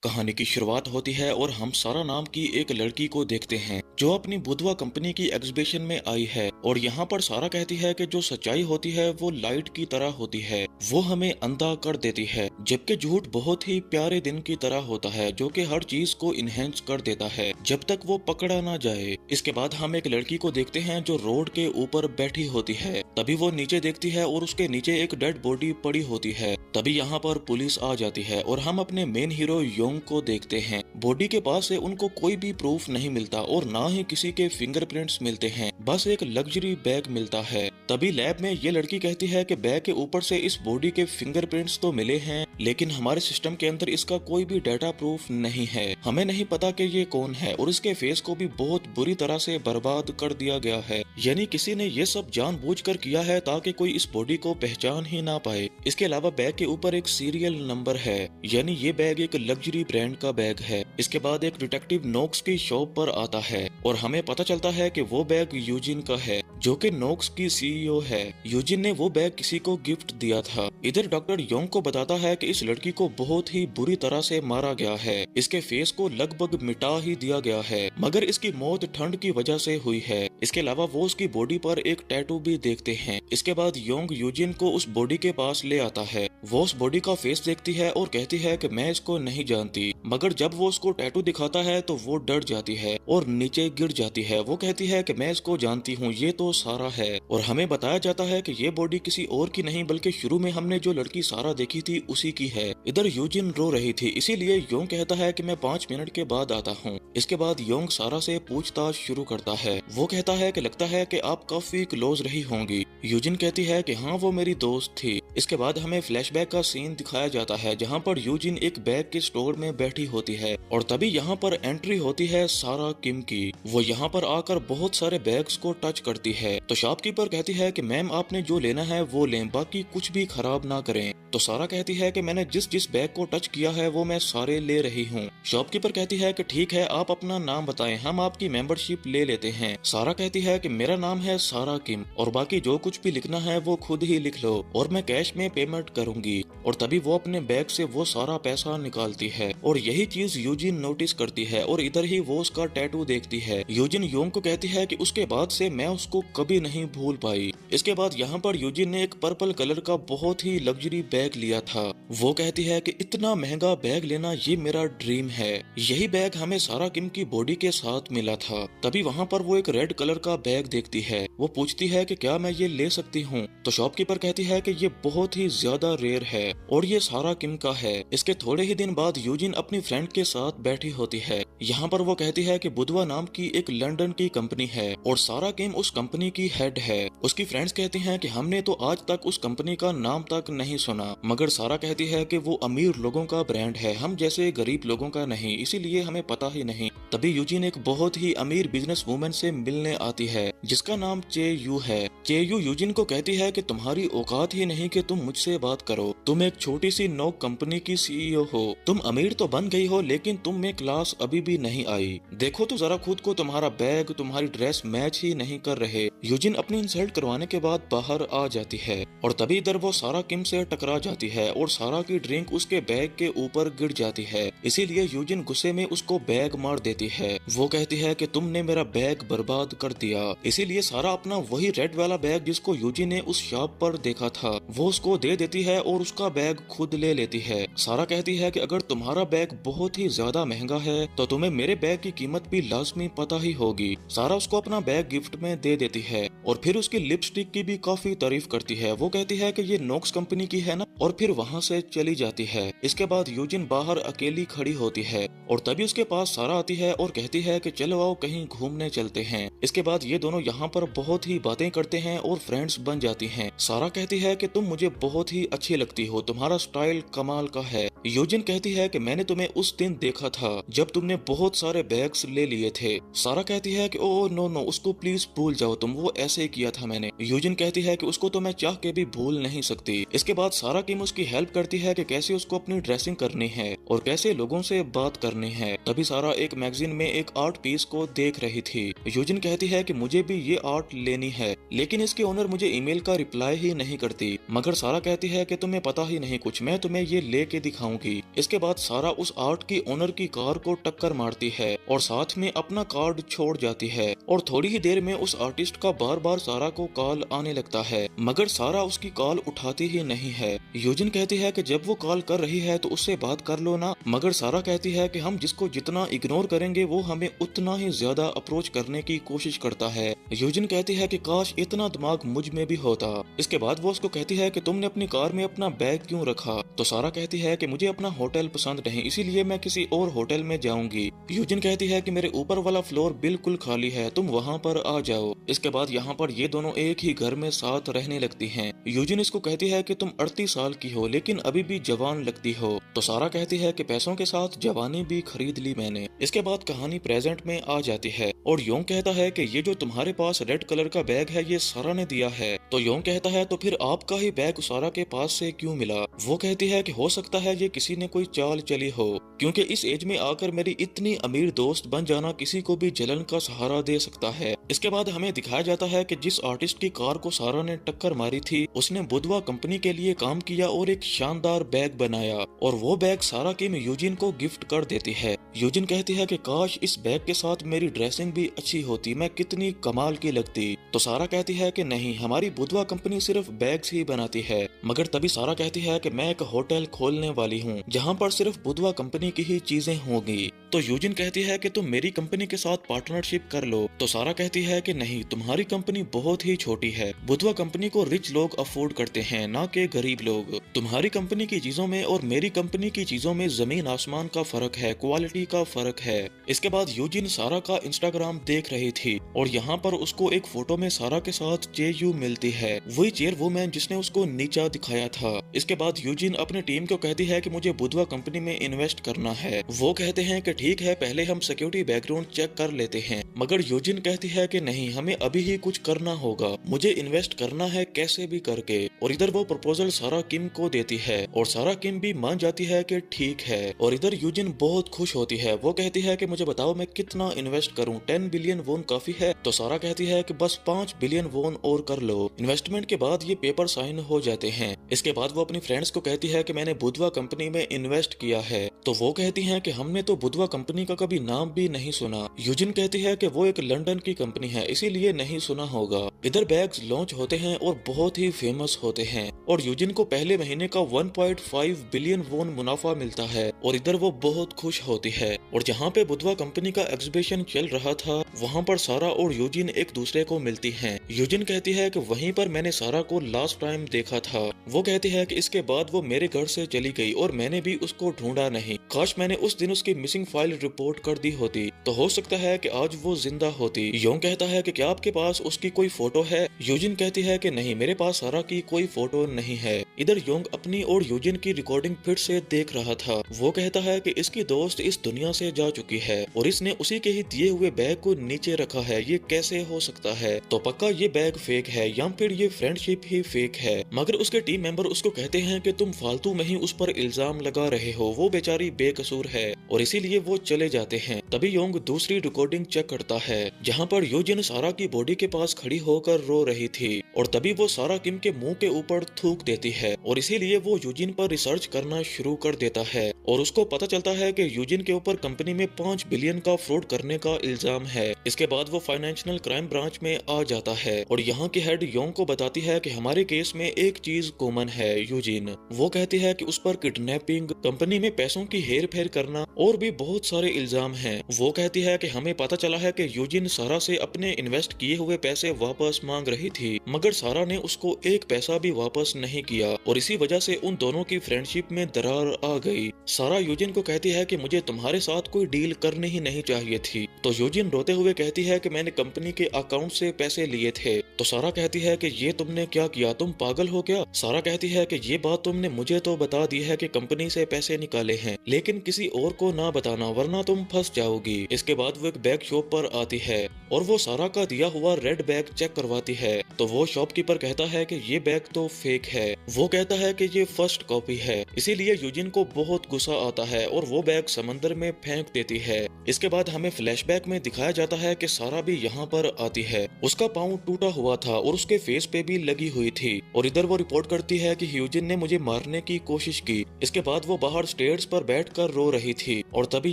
कहानी की शुरुआत होती है और हम सारा नाम की एक लड़की को देखते हैं जो अपनी बुधवा कंपनी की एग्जीबिशन में आई है। और यहाँ पर सारा कहती है कि जो सच्चाई होती है वो लाइट की तरह होती है, वो हमें अंधा कर देती है, जबकि झूठ बहुत ही प्यारे दिन की तरह होता है जो कि हर चीज को इनहेंस कर देता है जब तक वो पकड़ा ना जाए। इसके बाद हम एक लड़की को देखते हैं जो रोड के ऊपर बैठी होती है। तभी वो नीचे देखती है और उसके नीचे एक डेड बॉडी पड़ी होती है। तभी यहाँ पर पुलिस आ जाती है और हम अपने मेन हीरो योंग को देखते हैं। बॉडी के पास से उनको कोई भी प्रूफ नहीं मिलता और ना ही किसी के फिंगरप्रिंट्स मिलते हैं, बस एक लग्जरी बैग मिलता है। तभी लैब में ये लड़की कहती है कि बैग के ऊपर से इस बॉडी के फिंगरप्रिंट्स तो मिले हैं, लेकिन हमारे सिस्टम के अंदर इसका कोई भी डाटा प्रूफ नहीं है। हमें नहीं पता कि ये कौन है और इसके फेस को भी बहुत बुरी तरह से बर्बाद कर दिया गया है। यानी किसी ने ये सब जानबूझकर किया है ताकि कोई इस बॉडी को पहचान ही ना पाए। इसके अलावा बैग के ऊपर एक सीरियल नंबर है, यानी ये बैग एक लग्जरी ब्रांड का बैग है। इसके बाद एक डिटेक्टिव नोक्स की शॉप पर आता है और हमें पता चलता है कि वो बैग यूजिन का है जो कि नोक्स की सीईओ है। यूजिन ने वो बैग किसी को गिफ्ट दिया था। इधर डॉक्टर योंग को बताता है कि इस लड़की को बहुत ही बुरी तरह से मारा गया है, इसके फेस को लगभग मिटा ही दिया गया है, मगर इसकी मौत ठंड की वजह से हुई है। इसके अलावा वो उसकी बॉडी पर एक टैटू भी देखते हैं। इसके बाद योंग यूजिन को उस बॉडी के पास ले आता है। वो उस बॉडी का फेस देखती है और कहती है कि मैं इसको नहीं जानती, मगर जब वो उसको टैटू दिखाता है तो वो डर जाती है और नीचे गिर जाती है। वो कहती है कि मैं इसको जानती हूँ, ये तो सारा है। और हमें बताया जाता है कि ये बॉडी किसी और की नहीं बल्कि शुरू में हमने जो लड़की सारा देखी थी उसी की है। इधर यूजिन रो रही थी, इसीलिए योंग कहता है कि मैं 5 मिनट के बाद आता हूँ। इसके बाद योंग सारा से पूछताछ शुरू करता है। वो कहता है कि लगता है कि आप काफी क्लोज रही होंगी। यूजिन कहती है कि हाँ, वो मेरी दोस्त थी। इसके बाद हमें फ्लैशबैक का सीन दिखाया जाता है जहाँ पर यूजिन एक बैग के स्टोर में बैठी होती है और तभी यहाँ पर एंट्री होती है सारा किम की। वो यहाँ पर आकर बहुत सारे बैग्स को टच करती है तो शॉपकीपर कहती है कि मैम आपने जो लेना है वो लें, बाकी कुछ भी खराब ना करें। तो सारा कहती है कि मैंने जिस जिस बैग को टच किया है वो मैं सारे ले रही हूँ। शॉपकीपर कहती है कि ठीक है, आप अपना नाम बताएं, हम आपकी मेंबरशिप ले लेते हैं। सारा कहती है कि मेरा नाम है सारा किम और बाकी जो कुछ भी लिखना है वो खुद ही लिख लो और मैं कैश में पेमेंट करूंगी। और तभी वो अपने बैग से वो सारा पैसा निकालती है और यही चीज यूजिन नोटिस करती है और इधर ही वो उसका टैटू देखती है। यूजिन योंग को कहती है कि उसके बाद से मैं उसको कभी नहीं भूल पाई। इसके बाद यहाँ पर यूजिन ने एक पर्पल कलर का बहुत ही लग्जरी बैग लिया था। वो कहती है कि इतना महंगा बैग लेना ये मेरा ड्रीम है। यही बैग हमें सारा किम की बॉडी के साथ मिला था। तभी वहाँ पर वो एक रेड कलर का बैग देखती है। वो पूछती है कि क्या मैं ये ले सकती हूँ? तो शॉपकीपर कहती है कि ये बहुत ही ज्यादा रेयर है और ये सारा किम का है। इसके थोड़े ही दिन बाद यूजिन अपनी फ्रेंड के साथ बैठी होती है। यहाँ पर वो कहती है कि बुधवा नाम की एक लंदन की कंपनी है और सारा किम उस कंपनी की हेड है। उसकी फ्रेंड्स कहती हैं कि हमने तो आज तक उस कंपनी का नाम तक नहीं सुना, मगर सारा कहती है कि वो अमीर लोगों का ब्रांड है, हम जैसे गरीब लोगों का नहीं, इसीलिए हमें पता ही नहीं। तभी यूजिन एक बहुत ही अमीर बिजनेस वूमेन से मिलने आती है जिसका नाम चे यू है। चे यू यूजिन को कहती है कि तुम्हारी औकात ही नहीं कि तुम मुझसे बात करो, तुम एक छोटी सी नोक कंपनी की सीईओ हो, तुम अमीर तो बन गई हो लेकिन तुम में क्लास अभी भी नहीं आई। देखो तो जरा खुद को, तुम्हारा बैग तुम्हारी ड्रेस मैच ही नहीं कर रहे। यूजिन अपनी इंसल्ट करवाने के बाद बाहर आ जाती है और तभी इधर वो सारा किम से टकरा जाती है और सारा की ड्रिंक उसके बैग के ऊपर गिर जाती है, इसीलिए यूजिन गुस्से में उसको बैग मार देती है। वो कहती है कि तुमने मेरा बैग बर्बाद कर दिया। इसीलिए सारा अपना वही रेड वाला बैग जिसको यूजिन ने उस शॉप पर देखा था वो उसको दे देती है और उसका बैग खुद ले लेती है। सारा कहती है कि अगर तुम्हारा बैग बहुत ही ज्यादा महंगा है तो तुम्हें मेरे बैग की कीमत भी लाजमी पता ही होगी। सारा उसको अपना बैग गिफ्ट में दे देती है और फिर उसकी लिपस्टिक की भी काफी तारीफ करती है। वो कहती है कि ये नोक्स कंपनी की है ना, और फिर वहाँ से चली जाती है। इसके बाद यूजिन बाहर अकेली खड़ी होती है और तभी उसके पास सारा आती है और कहती है कि चलो आओ कहीं घूमने चलते हैं। इसके बाद ये दोनों यहाँ पर बहुत ही बातें करते हैं और फ्रेंड्स बन जाती हैं। सारा कहती है कि तुम मुझे बहुत ही अच्छी लगती हो, तुम्हारा स्टाइल कमाल का है। यूजिन कहती है कि मैंने तुम्हें उस दिन देखा था जब तुमने बहुत सारे बैग्स ले लिए थे। सारा कहती है कि ओ नो नो, उसको प्लीज भूल जाओ तुम, वो ऐसे किया था मैंने। यूजिन कहती है कि उसको तो मैं चाह के भी भूल नहीं सकती। इसके बाद सारा किम उसकी हेल्प करती है कि कैसे उसको अपनी ड्रेसिंग करनी है और कैसे लोगों से बात करनी करनी है। तभी सारा एक मैगजीन में एक आर्ट पीस को देख रही थी। यूजिन कहती है कि मुझे भी ये आर्ट लेनी है, लेकिन इसके ओनर मुझे ईमेल का रिप्लाई ही नहीं करती। मगर सारा कहती है कि तुम्हें पता ही नहीं कुछ, मैं तुम्हें ये लेके दिखाऊंगी। इसके बाद सारा उस आर्ट की ओनर की कार को टक्कर मारती है और साथ में अपना कार्ड छोड़ जाती है। और थोड़ी ही देर में उस आर्टिस्ट का बार बार सारा को कॉल आने लगता है, मगर सारा उसकी कॉल उठाती ही नहीं है। यूजिन कहती है कि जब वो कॉल कर रही है तो उससे बात कर लो ना। मगर सारा कहती है कि हम जिसको जितना इग्नोर करेंगे वो हमें उतना ही ज्यादा अप्रोच करने की कोशिश करता है। यूजिन कहती है कि काश इतना दिमाग मुझ में भी होता। इसके बाद वो उसको कहती है कि तुमने अपनी कार में अपना बैग क्यों रखा। तो सारा कहती है कि मुझे अपना होटल पसंद नहीं, इसीलिए मैं किसी और होटल में जाऊंगी। यूजिन कहती है कि मेरे ऊपर वाला फ्लोर बिल्कुल खाली है, तुम वहाँ पर आ जाओ। इसके बाद यहाँ पर ये दोनों एक ही घर में साथ रहने लगती हैं। यूजिन इसको कहती है कि तुम 38 साल की हो लेकिन अभी भी जवान लगती हो। तो सारा कहती है कि पैसों के साथ जवानी भी खरीद ली मैंने। इसके बाद कहानी प्रेजेंट में आ जाती है और योंग कहता है कि ये जो तुम्हारे पास रेड कलर का बैग है ये सारा ने दिया है। तो योंग कहता है तो फिर आपका ही बैग सारा के पास से क्यों मिला। वो कहती है कि हो सकता है ये किसी ने कोई चाल चली हो, क्योंकि इस एज में आकर मेरी इतनी अमीर दोस्त बन जाना किसी को भी जलन का सहारा दे सकता है। इसके बाद हमें दिखाया जाता है कि जिस आर्टिस्ट की कार को सारा ने टक्कर मारी थी उसने बुधवा कंपनी के लिए काम किया और एक शानदार बैग बनाया और वो बैग सारा किम यूजिन को गिफ्ट कर देती है। यूजिन कहती है कि काश इस बैग के साथ मेरी ड्रेसिंग भी अच्छी होती, मैं कितनी कमाल की लगती। तो सारा कहती है कि नहीं, हमारी बुधवा कंपनी सिर्फ बैग्स ही बनाती है। मगर तभी सारा कहती है कि मैं एक होटल खोलने वाली हूँ जहाँ पर सिर्फ बुधवा कंपनी की ही चीजें होंगी। तो यूजिन कहती है कि तुम मेरी कंपनी के साथ पार्टनरशिप कर लो। तो सारा कहती है कि नहीं, तुम्हारी कंपनी बहुत ही छोटी है, बुधवा कंपनी को रिच लोग अफोर्ड करते हैं ना कि गरीब लोग। तुम्हारी कंपनी की चीजों में और मेरी कंपनी की चीजों में जमीन आसमान का फर्क है, क्वालिटी का फर्क है। इसके बाद यूजिन सारा का इंस्टाग्राम देख रही थी और यहाँ पर उसको एक फोटो में सारा के साथ चेयू मिलती है, वही चेयर वुमैन जिसने उसको नीचा दिखाया था। इसके बाद यूजिन अपनी टीम को कहती है कि मुझे बुधवा कंपनी में इन्वेस्ट करना है। वो कहते हैं कि ठीक है, पहले हम सिक्योरिटी बैकग्राउंड चेक कर लेते हैं। मगर यूजिन कहती है कि नहीं, हमें अभी ही कुछ करना होगा, मुझे इन्वेस्ट करना है कैसे भी करके। और इधर वो प्रपोजल सारा किम को देती है और सारा किम भी मान जाती है कि ठीक है। और इधर यूजिन बहुत खुश होती है। वो कहती है कि मुझे बताओ मैं कितना इन्वेस्ट करूं, 10 बिलियन वोन काफी है। तो सारा कहती है कि बस 5 बिलियन वोन और कर लो। इन्वेस्टमेंट के बाद ये पेपर साइन हो जाते हैं। इसके बाद वो अपनी फ्रेंड्स को कहती है कि मैंने बुधवा कंपनी में इन्वेस्ट किया है। तो वो कहती हैं कि हमने तो बुधवा कंपनी का कभी नाम भी नहीं सुना। यूजिन कहती है कि वो एक लंदन की कंपनी है, इसीलिए नहीं सुना होगा। इधर बैग्स लॉन्च होते हैं और बहुत ही फेमस होते हैं और यूजिन को पहले महीने का 1.5 बिलियन वोन मुनाफा मिलता है और इधर वो बहुत खुश होती है। और जहाँ पे बुधवा कंपनी का एग्जीबिशन चल रहा था वहाँ पर सारा और यूजिन एक दूसरे को मिलती हैं। यूजिन कहती है कि वहीं पर मैंने सारा को लास्ट टाइम देखा था। वो कहती है कि इसके बाद वो मेरे घर से चली गई और मैंने भी उसको ढूंढा नहीं। काश मैंने उस दिन उसकी मिसिंग फाइल रिपोर्ट कर दी होती, तो हो सकता है कि आज वो जिंदा होती। योंग कहता है कि क्या आपके पास उसकी कोई फोटो है। यूजिन कहती है कि नहीं, मेरे पास सारा की कोई फोटो नहीं है। इधर योंग अपनी और यूजिन की रिकॉर्डिंग फिर से देख रहा था। वो कहता है कि इसकी दोस्त इस दुनिया से जा चुकी है और इसने उसी के ही दिए हुए बैग को नीचे रखा है, ये कैसे हो सकता है। तो पक्का ये बैग फेक है या फिर ये फ्रेंडशिप ही फेक है। मगर उसके टीम मेंबर उसको कहते हैं कि तुम फालतू में ही उस पर इल्जाम लगा रहे हो, वो बेचारी बेकसूर है, और इसीलिए वो चले जाते हैं। तभी योंग दूसरी रिकॉर्डिंग चेक करता है जहाँ पर यूजिन सारा की बॉडी के पास खड़ी होकर रो रही थी और तभी वो सारा किम के मुंह के ऊपर थूक देती है और इसीलिए वो यूजिन पर रिसर्च करना शुरू कर देता है और उसको पता चलता है कि यूजिन के ऊपर कंपनी में 5 बिलियन का फ्रॉड करने का इल्जाम है। इसके बाद वो फाइनेंशियल क्राइम ब्रांच में आ जाता है और यहाँ की हेड योंग को बताती है कि हमारे केस में एक चीज कॉमन है यूजिन। वो कहती है कि उस पर किडनैपिंग, कंपनी में पैसों की हेर फेर करना और भी बहुत सारे इल्जाम हैं। वो कहती है कि हमें पता चला है कि यूजिन सारा से अपने इन्वेस्ट किए हुए पैसे वापस मांग रही थी, मगर सारा ने उसको एक पैसा भी वापस नहीं किया और इसी वजह से उन दोनों की फ्रेंडशिप में दरार आ गई। सारा यूजिन को कहती है कि मुझे तुम्हारे साथ कोई डील करनी ही नहीं चाहिए थी। तो यूजिन रोते हुए कहती है कि मैंने कंपनी के अकाउंट से पैसे लिए थे। तो सारा कहती है कि ये तुमने क्या किया, तुम पागल हो क्या। सारा कहती है कि ये बात तुमने मुझे तो बता दी है कि कंपनी से पैसे निकाले हैं, लेकिन किसी और को ना बताना वरना तुम फंस जाओगी। इसके बाद वो एक बैग शॉप पर आती है और वो सारा का दिया हुआ रेड बैग चेक करवाती है तो वो शॉपकीपर कहता है कि ये बैग तो फेक है। वो कहता है कि ये फर्स्ट कॉपी है। इसीलिए यूजिन को बहुत गुस्सा आता है और वो बैग समंदर में फेंक देती है। इसके बाद हमें फ्लैशबैक में दिखाया जाता है कि सारा भी यहाँ पर आती है। उसका पाँव टूटा हुआ था और उसके फेस पे भी लगी हुई थी और इधर वो रिपोर्ट करती है कि यूजिन ने मुझे मारने की कोशिश की। इसके बाद वो बाहर स्टेयर्स पर बैठकर रो रही थी और तभी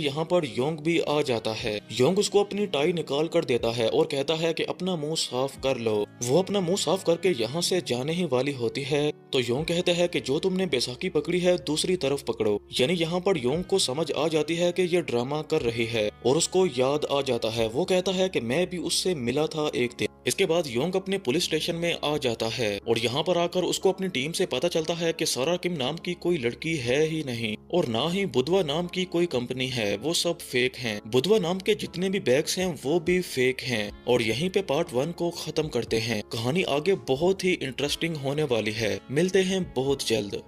यहाँ पर योंग भी आ जाता है। योंग उसको अपनी टाई निकाल कर देता है और कहता है कि अपना मुंह साफ कर लो। वो अपना मुंह साफ करके यहाँ से जाने ही वाली होती है तो योंग कहता है कि जो तुमने बैसाखी पकड़ी है दूसरी तरफ पकड़ो। यानी यहाँ पर योंग को समझ आ जाती है कि ये ड्रामा कर रही है और उसको याद आ जाता है। वो कहता है कि मैं भी उससे मिला था एक दिन। इसके बाद योंग अपने पुलिस स्टेशन में आ जाता है और यहाँ पर आकर उसको अपनी टीम से पता चलता है कि सारा किम नाम की कोई लड़की है ही नहीं और ना ही बुधवा नाम की कोई कंपनी है। वो सब फेक हैं। बुधवा नाम के जितने भी बैग्स हैं वो भी फेक हैं। और यहीं पे पार्ट 1 को खत्म करते हैं। कहानी आगे बहुत ही इंटरेस्टिंग होने वाली है। मिलते हैं बहुत जल्द।